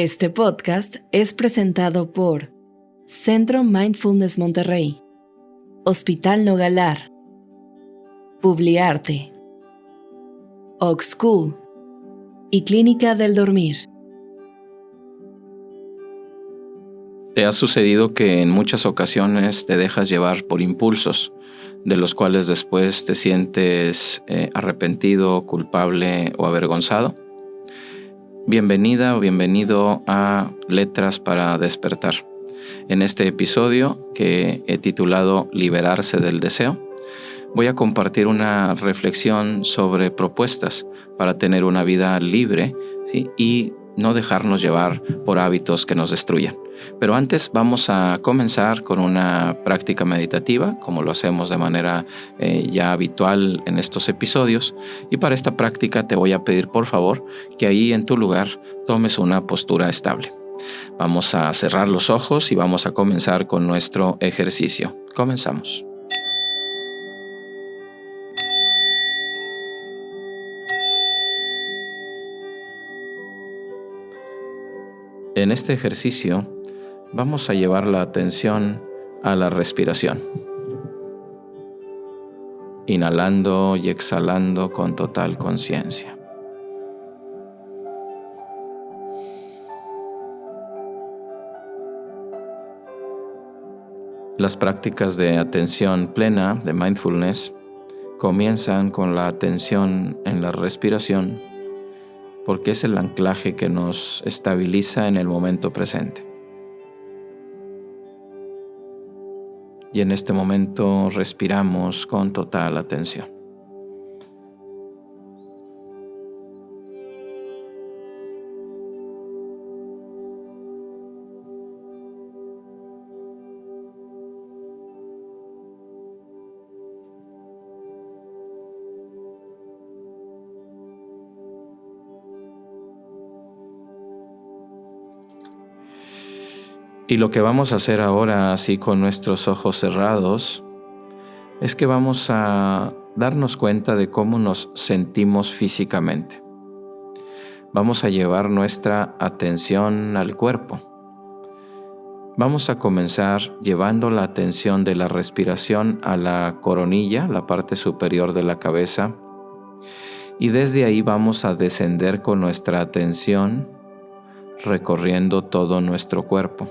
Este podcast es presentado por Centro Mindfulness Monterrey, Hospital Nogalar, Publiarte, Oxcool y Clínica del Dormir. ¿Te ha sucedido que en muchas ocasiones te dejas llevar por impulsos, de los cuales después te sientes arrepentido, culpable o avergonzado? Bienvenida o bienvenido a Letras para Despertar. En este episodio, que he titulado Liberarse del deseo, voy a compartir una reflexión sobre propuestas para tener una vida libre, ¿sí? Y no dejarnos llevar por hábitos que nos destruyan. Pero antes vamos a comenzar con una práctica meditativa, como lo hacemos de manera ya habitual en estos episodios. Y para esta práctica te voy a pedir, por favor, que ahí en tu lugar tomes una postura estable. Vamos a cerrar los ojos y vamos a comenzar con nuestro ejercicio. Comenzamos. En este ejercicio vamos a llevar la atención a la respiración, inhalando y exhalando con total conciencia. Las prácticas de atención plena, de mindfulness, comienzan con la atención en la respiración, porque es el anclaje que nos estabiliza en el momento presente. Y en este momento respiramos con total atención. Y lo que vamos a hacer ahora, así con nuestros ojos cerrados, es que vamos a darnos cuenta de cómo nos sentimos físicamente. Vamos a llevar nuestra atención al cuerpo. Vamos a comenzar llevando la atención de la respiración a la coronilla, la parte superior de la cabeza, y desde ahí vamos a descender con nuestra atención recorriendo todo nuestro cuerpo.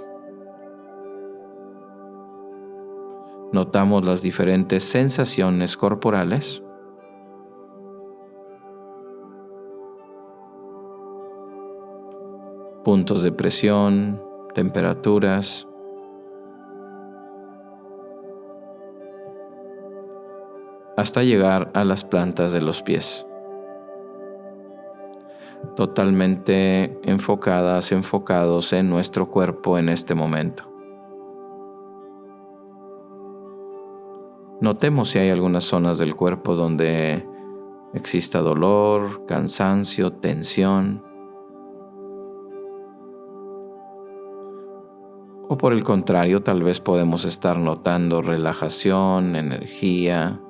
Notamos las diferentes sensaciones corporales. Puntos de presión, temperaturas. Hasta llegar a las plantas de los pies. Totalmente enfocados en nuestro cuerpo en este momento. Notemos si hay algunas zonas del cuerpo donde exista dolor, cansancio, tensión. O por el contrario, tal vez podemos estar notando relajación, energía,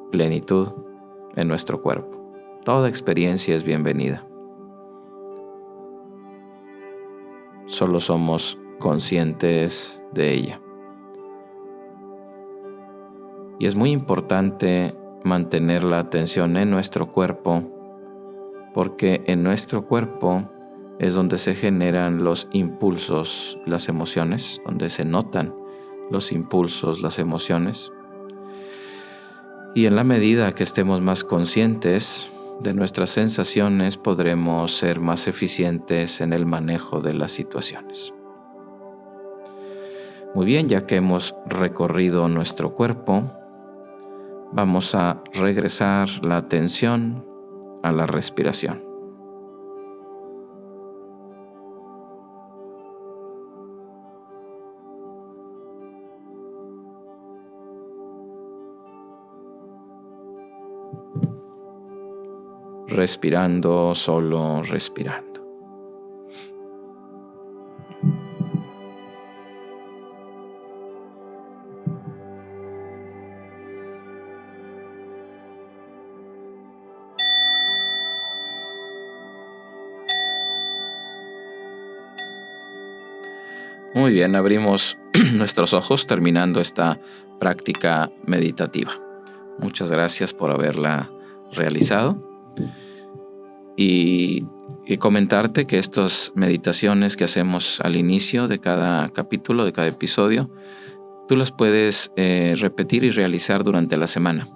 plenitud en nuestro cuerpo. Toda experiencia es bienvenida. Solo somos conscientes de ella. Y es muy importante mantener la atención en nuestro cuerpo, porque en nuestro cuerpo es donde se generan los impulsos, las emociones, donde se notan los impulsos, las emociones. Y en la medida que estemos más conscientes de nuestras sensaciones, podremos ser más eficientes en el manejo de las situaciones. Muy bien, ya que hemos recorrido nuestro cuerpo, vamos a regresar la atención a la respiración. Respirando, solo respirando. Muy bien, abrimos nuestros ojos terminando esta práctica meditativa. Muchas gracias por haberla realizado y comentarte que estas meditaciones que hacemos al inicio de cada capítulo, de cada episodio, tú las puedes repetir y realizar durante la semana,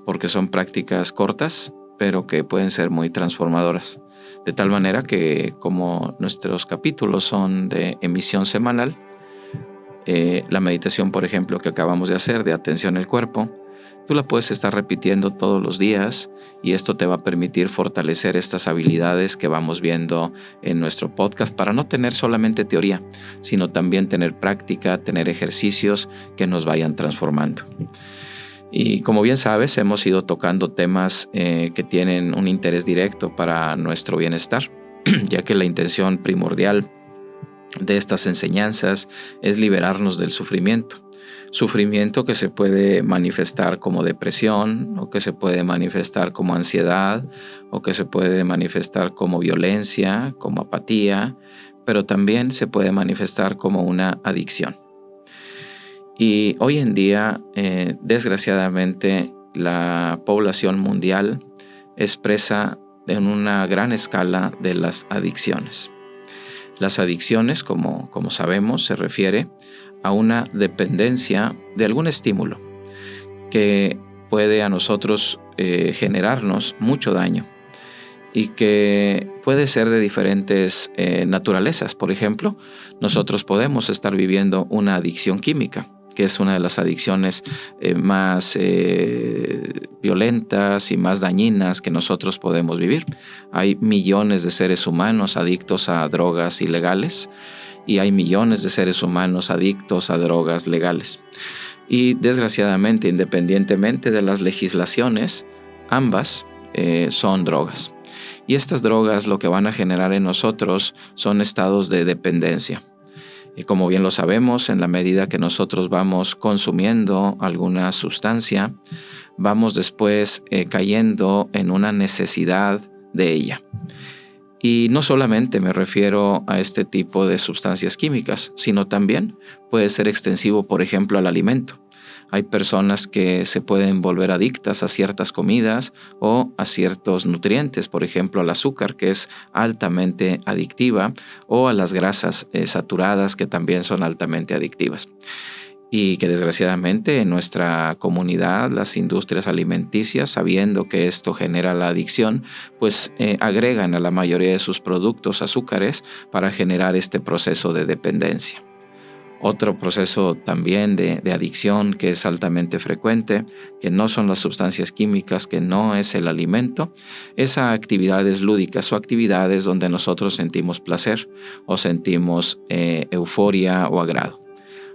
porque son prácticas cortas, pero que pueden ser muy transformadoras. De tal manera que, como nuestros capítulos son de emisión semanal, la meditación, por ejemplo, que acabamos de hacer de atención al cuerpo, tú la puedes estar repitiendo todos los días y esto te va a permitir fortalecer estas habilidades que vamos viendo en nuestro podcast para no tener solamente teoría, sino también tener práctica, tener ejercicios que nos vayan transformando. Y como bien sabes, hemos ido tocando temas que tienen un interés directo para nuestro bienestar, ya que la intención primordial de estas enseñanzas es liberarnos del sufrimiento. Sufrimiento que se puede manifestar como depresión, o que se puede manifestar como ansiedad, o que se puede manifestar como violencia, como apatía, pero también se puede manifestar como una adicción. Y hoy en día, desgraciadamente, la población mundial es presa en una gran escala de las adicciones. Las adicciones, como sabemos, se refiere a una dependencia de algún estímulo que puede a nosotros generarnos mucho daño y que puede ser de diferentes naturalezas. Por ejemplo, nosotros podemos estar viviendo una adicción química, que es una de las adicciones más violentas y más dañinas que nosotros podemos vivir. Hay millones de seres humanos adictos a drogas ilegales y hay millones de seres humanos adictos a drogas legales. Y desgraciadamente, independientemente de las legislaciones, ambas son drogas. Y estas drogas lo que van a generar en nosotros son estados de dependencia. Y como bien lo sabemos, en la medida que nosotros vamos consumiendo alguna sustancia, vamos después cayendo en una necesidad de ella. Y no solamente me refiero a este tipo de sustancias químicas, sino también puede ser extensivo, por ejemplo, al alimento. Hay personas que se pueden volver adictas a ciertas comidas o a ciertos nutrientes, por ejemplo al azúcar, que es altamente adictiva, o a las grasas saturadas, que también son altamente adictivas. Y que desgraciadamente en nuestra comunidad, las industrias alimenticias, sabiendo que esto genera la adicción, pues agregan a la mayoría de sus productos azúcares para generar este proceso de dependencia. Otro proceso también de adicción que es altamente frecuente, que no son las sustancias químicas, que no es el alimento, es a actividades lúdicas o actividades donde nosotros sentimos placer o sentimos euforia o agrado.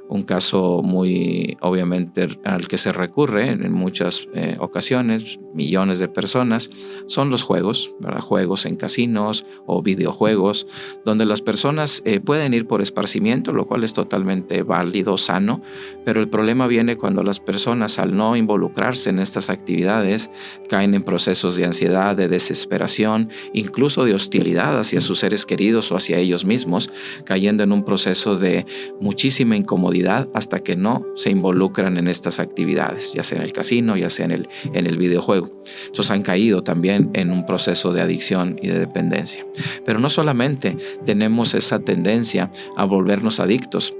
Un caso muy obviamente al que se recurre en muchas ocasiones, millones de personas, son los juegos, ¿verdad? Juegos en casinos o videojuegos, donde las personas pueden ir por esparcimiento, lo cual es totalmente válido, sano, pero el problema viene cuando las personas, al no involucrarse en estas actividades, caen en procesos de ansiedad, de desesperación, incluso de hostilidad hacia sus seres queridos o hacia ellos mismos, cayendo en un proceso de muchísima incomodidad hasta que no se involucran en estas actividades, ya sea en el casino, ya sea en el videojuego. Entonces han caído también en un proceso de adicción y de dependencia. Pero no solamente tenemos esa tendencia a volvernos adictos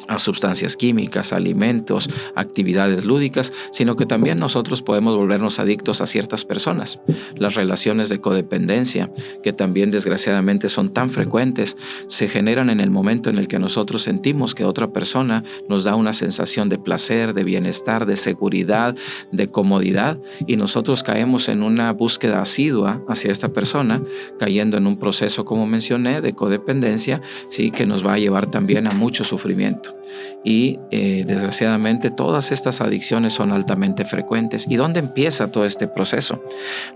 a sustancias químicas, alimentos, actividades lúdicas, sino que también nosotros podemos volvernos adictos a ciertas personas. Las relaciones de codependencia, que también desgraciadamente son tan frecuentes, se generan en el momento en el que nosotros sentimos que otra persona nos da una sensación de placer, de bienestar, de seguridad, de comodidad, y nosotros caemos en una búsqueda asidua hacia esta persona, cayendo en un proceso, como mencioné, de codependencia, ¿sí? Que nos va a llevar también a mucho sufrimiento. Y desgraciadamente todas estas adicciones son altamente frecuentes. ¿Y dónde empieza todo este proceso?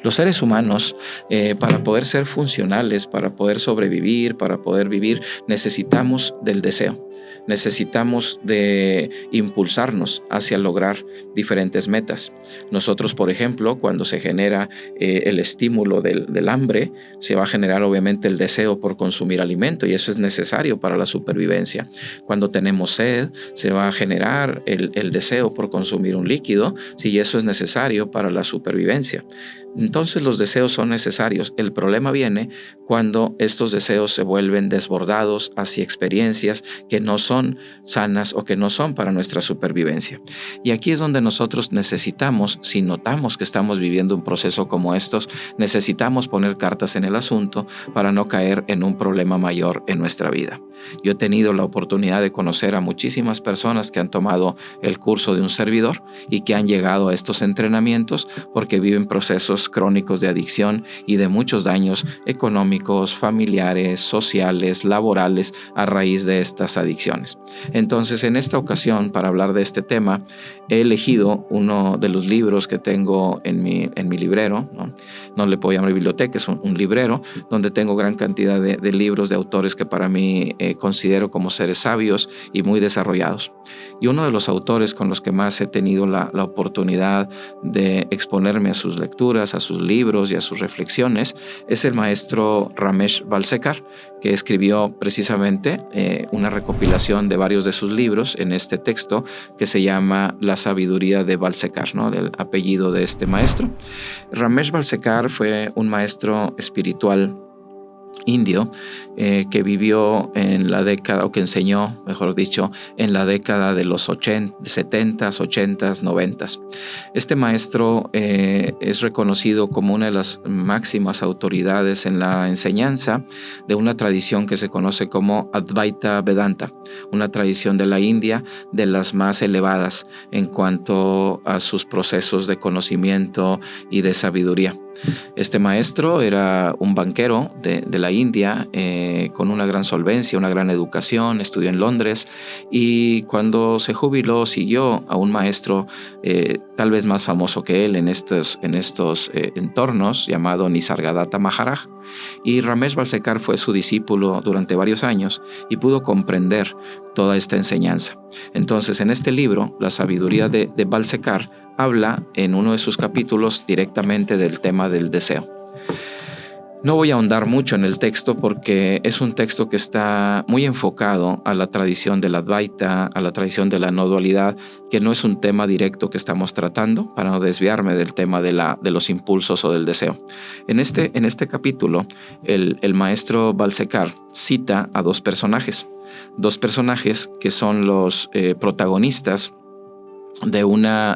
Los seres humanos, para poder ser funcionales, para poder sobrevivir, para poder vivir, necesitamos del deseo. necesitamos de impulsarnos hacia lograr diferentes metas. Nosotros, por ejemplo, cuando se genera el estímulo del hambre, se va a generar obviamente el deseo por consumir alimento, y eso es necesario para la supervivencia. Cuando tenemos sed, se va a generar el deseo por consumir un líquido, y eso es necesario para la supervivencia. Entonces los deseos son necesarios. El problema viene cuando estos deseos se vuelven desbordados hacia experiencias que no son sanas o que no son para nuestra supervivencia. Y aquí es donde nosotros necesitamos, si notamos que estamos viviendo un proceso como estos, necesitamos poner cartas en el asunto para no caer en un problema mayor en nuestra vida. Yo he tenido la oportunidad de conocer a muchísimas personas que han tomado el curso de un servidor y que han llegado a estos entrenamientos porque viven procesos crónicos de adicción y de muchos daños económicos, familiares, sociales, laborales a raíz de estas adicciones. Entonces, en esta ocasión, para hablar de este tema, he elegido uno de los libros que tengo en mi librero, no le puedo llamar biblioteca, es un librero donde tengo gran cantidad de libros de autores que para mí considero como seres sabios y muy desarrollados. Y uno de los autores con los que más he tenido la oportunidad de exponerme a sus lecturas, a sus libros y a sus reflexiones es el maestro Ramesh Balsekar, que escribió precisamente una recopilación de varios de sus libros en este texto que se llama La sabiduría de Balsekar, ¿no? El apellido de este maestro. Ramesh Balsekar fue un maestro espiritual indio que vivió en la década, o que enseñó, mejor dicho, en la década de los 70s, 80s, 90s. Este maestro es reconocido como una de las máximas autoridades en la enseñanza de una tradición que se conoce como Advaita Vedanta, una tradición de la India de las más elevadas en cuanto a sus procesos de conocimiento y de sabiduría. Este maestro era un banquero de la India con una gran solvencia, una gran educación, estudió en Londres y cuando se jubiló siguió a un maestro tal vez más famoso que él en estos entornos llamado Nisargadatta Maharaj, y Ramesh Balsekar fue su discípulo durante varios años y pudo comprender toda esta enseñanza. Entonces, en este libro, La sabiduría de Balsekar, habla en uno de sus capítulos directamente del tema del deseo. No voy a ahondar mucho en el texto porque es un texto que está muy enfocado a la tradición de la Advaita, a la tradición de la no dualidad, que no es un tema directo que estamos tratando, para no desviarme del tema de los impulsos o del deseo. En este capítulo, el maestro Balsekar cita a dos personajes que son los protagonistas de una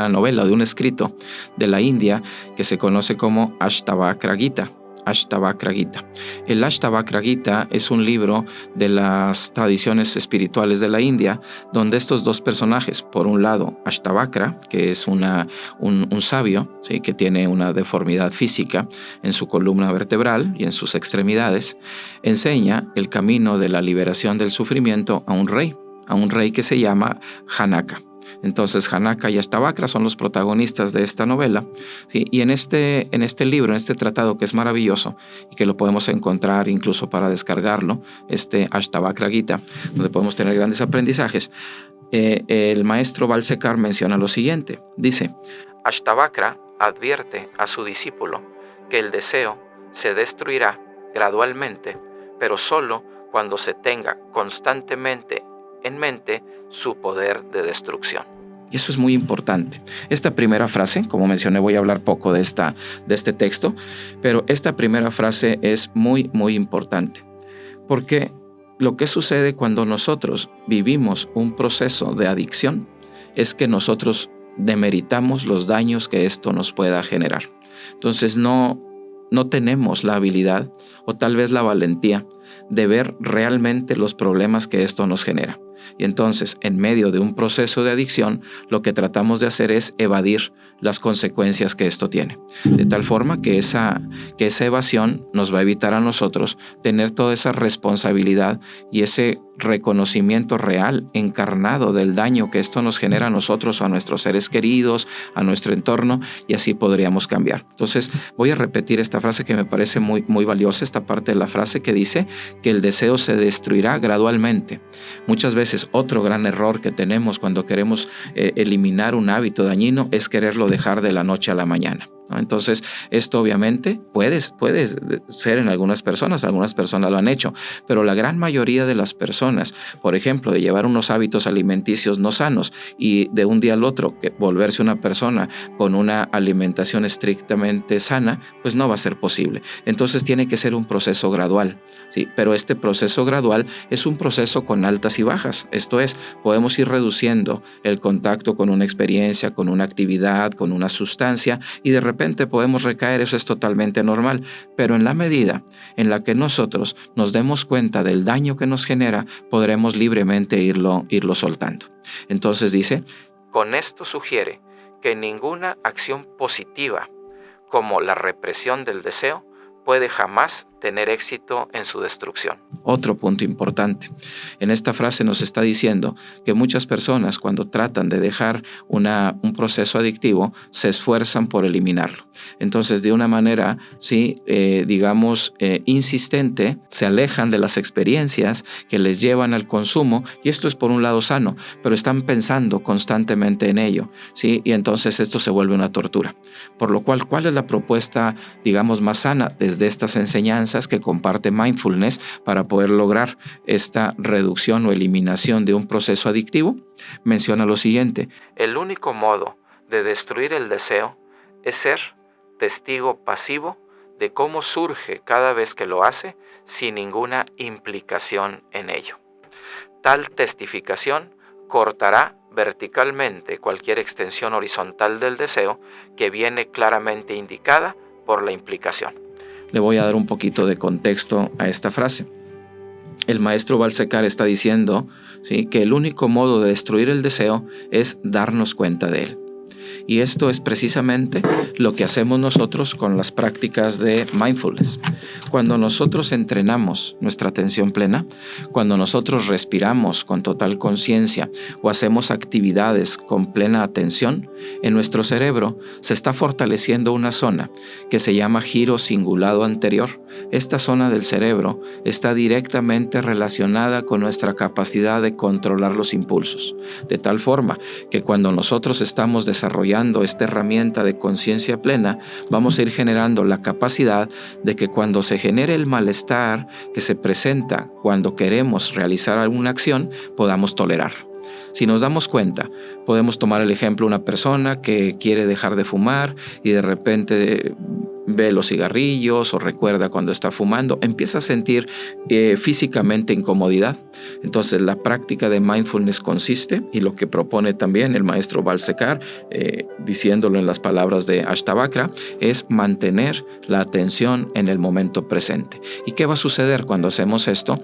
novela, de un escrito de la India que se conoce como Ashtavakra Gita. El Ashtavakra Gita es un libro de las tradiciones espirituales de la India, donde estos dos personajes, por un lado Ashtavakra, que es un sabio, ¿sí?, que tiene una deformidad física en su columna vertebral y en sus extremidades, enseña el camino de la liberación del sufrimiento a un rey que se llama Janaka. Entonces, Janaka y Ashtavakra son los protagonistas de esta novela, ¿sí? Y en este libro, en este tratado que es maravilloso y que lo podemos encontrar incluso para descargarlo, este Ashtavakra Gita, donde podemos tener grandes aprendizajes, el maestro Balsekar menciona lo siguiente. Dice: Ashtavakra advierte a su discípulo que el deseo se destruirá gradualmente, pero solo cuando se tenga constantemente en mente su poder de destrucción. Y eso es muy importante. Esta primera frase, como mencioné, voy a hablar poco de este texto, pero esta primera frase es muy, muy importante, porque lo que sucede cuando nosotros vivimos un proceso de adicción es que nosotros demeritamos los daños que esto nos pueda generar. Entonces no tenemos la habilidad o tal vez la valentía de ver realmente los problemas que esto nos genera. Y entonces, en medio de un proceso de adicción, lo que tratamos de hacer es evadir las consecuencias que esto tiene. De tal forma que esa evasión nos va a evitar a nosotros tener toda esa responsabilidad y ese reconocimiento real, encarnado del daño que esto nos genera a nosotros, a nuestros seres queridos, a nuestro entorno, y así podríamos cambiar. Entonces, voy a repetir esta frase que me parece muy, muy valiosa, esta parte de la frase que dice que el deseo se destruirá gradualmente. Muchas veces veces otro gran error que tenemos cuando queremos eliminar un hábito dañino es quererlo dejar de la noche a la mañana, ¿no? Entonces, esto obviamente puede ser en algunas personas lo han hecho, pero la gran mayoría de las personas, por ejemplo, de llevar unos hábitos alimenticios no sanos y de un día al otro que volverse una persona con una alimentación estrictamente sana, pues no va a ser posible. Entonces tiene que ser un proceso gradual, ¿sí? Pero este proceso gradual es un proceso con altas y bajas. Esto es, podemos ir reduciendo el contacto con una experiencia, con una actividad, con una sustancia, y de repente podemos recaer. Eso es totalmente normal, pero en la medida en la que nosotros nos demos cuenta del daño que nos genera, podremos libremente irlo soltando. Entonces dice, con esto sugiere que ninguna acción positiva, como la represión del deseo, puede jamás tener éxito en su destrucción. Otro punto importante. En esta frase nos está diciendo que muchas personas, cuando tratan de dejar un proceso adictivo, se esfuerzan por eliminarlo. Entonces, de una manera, insistente, se alejan de las experiencias que les llevan al consumo, y esto es por un lado sano, pero están pensando constantemente en ello, ¿sí? Y entonces esto se vuelve una tortura. Por lo cual, ¿cuál es la propuesta, más sana desde estas enseñanzas que comparte Mindfulness para poder lograr esta reducción o eliminación de un proceso adictivo? Menciona lo siguiente: el único modo de destruir el deseo es ser testigo pasivo de cómo surge cada vez que lo hace sin ninguna implicación en ello. Tal testificación cortará verticalmente cualquier extensión horizontal del deseo que viene claramente indicada por la implicación. Le voy a dar un poquito de contexto a esta frase. El maestro Balsekar está diciendo, ¿sí?, que el único modo de destruir el deseo es darnos cuenta de él. Y esto es precisamente lo que hacemos nosotros con las prácticas de mindfulness. Cuando nosotros entrenamos nuestra atención plena, cuando nosotros respiramos con total conciencia o hacemos actividades con plena atención, en nuestro cerebro se está fortaleciendo una zona que se llama giro cingulado anterior. Esta zona del cerebro está directamente relacionada con nuestra capacidad de controlar los impulsos, de tal forma que cuando nosotros estamos desarrollando esta herramienta de conciencia plena, vamos a ir generando la capacidad de que cuando se genere el malestar que se presenta cuando queremos realizar alguna acción, podamos tolerarlo. Si nos damos cuenta, podemos tomar el ejemplo de una persona que quiere dejar de fumar y de repente ve los cigarrillos o recuerda cuando está fumando, empieza a sentir físicamente incomodidad. Entonces la práctica de mindfulness consiste, y lo que propone también el maestro Balsekar, diciéndolo en las palabras de Ashtavakra, es mantener la atención en el momento presente. ¿Y qué va a suceder cuando hacemos esto?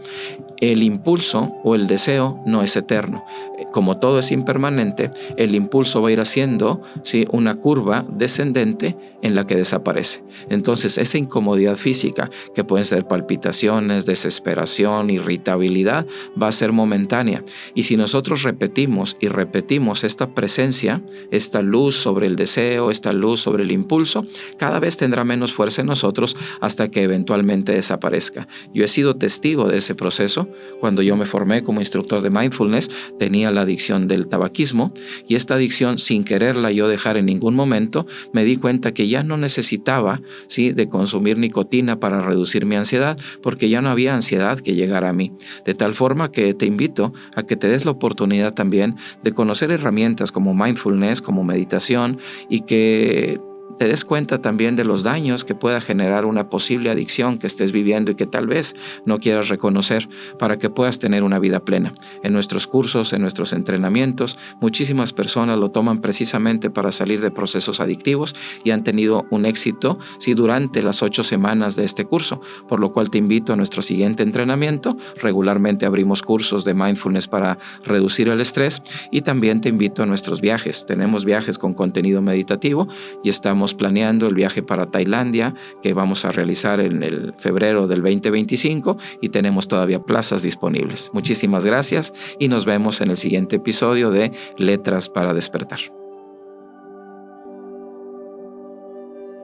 El impulso o el deseo no es eterno. Como todo es impermanente, el impulso va a ir haciendo, ¿sí?, una curva descendente en la que desaparece. Entonces, esa incomodidad física, que pueden ser palpitaciones, desesperación, irritabilidad, va a ser momentánea. Y si nosotros repetimos y repetimos esta presencia, esta luz sobre el deseo, esta luz sobre el impulso, cada vez tendrá menos fuerza en nosotros hasta que eventualmente desaparezca. Yo he sido testigo de ese proceso. Cuando yo me formé como instructor de mindfulness, tenía la adicción del tabaquismo, y esta adicción, sin quererla yo dejar en ningún momento, me di cuenta que ya no necesitaba, ¿sí?, de consumir nicotina para reducir mi ansiedad, porque ya no había ansiedad que llegara a mí. De tal forma que te invito a que te des la oportunidad también de conocer herramientas como mindfulness, como meditación, y que te des cuenta también de los daños que pueda generar una posible adicción que estés viviendo y que tal vez no quieras reconocer, para que puedas tener una vida plena. En nuestros cursos, en nuestros entrenamientos, muchísimas personas lo toman precisamente para salir de procesos adictivos y han tenido un éxito, sí, durante las 8 semanas de este curso, por lo cual te invito a nuestro siguiente entrenamiento. Regularmente abrimos cursos de mindfulness para reducir el estrés, y también te invito a nuestros viajes. Tenemos viajes con contenido meditativo y estamos planeando el viaje para Tailandia, que vamos a realizar en el febrero del 2025, y tenemos todavía plazas disponibles. Muchísimas gracias y nos vemos en el siguiente episodio de Letras para Despertar.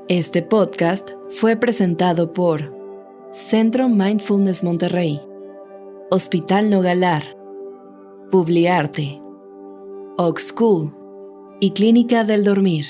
Este podcast fue presentado por Centro Mindfulness Monterrey, Hospital Nogalar, Publiarte, Ox School y Clínica del Dormir.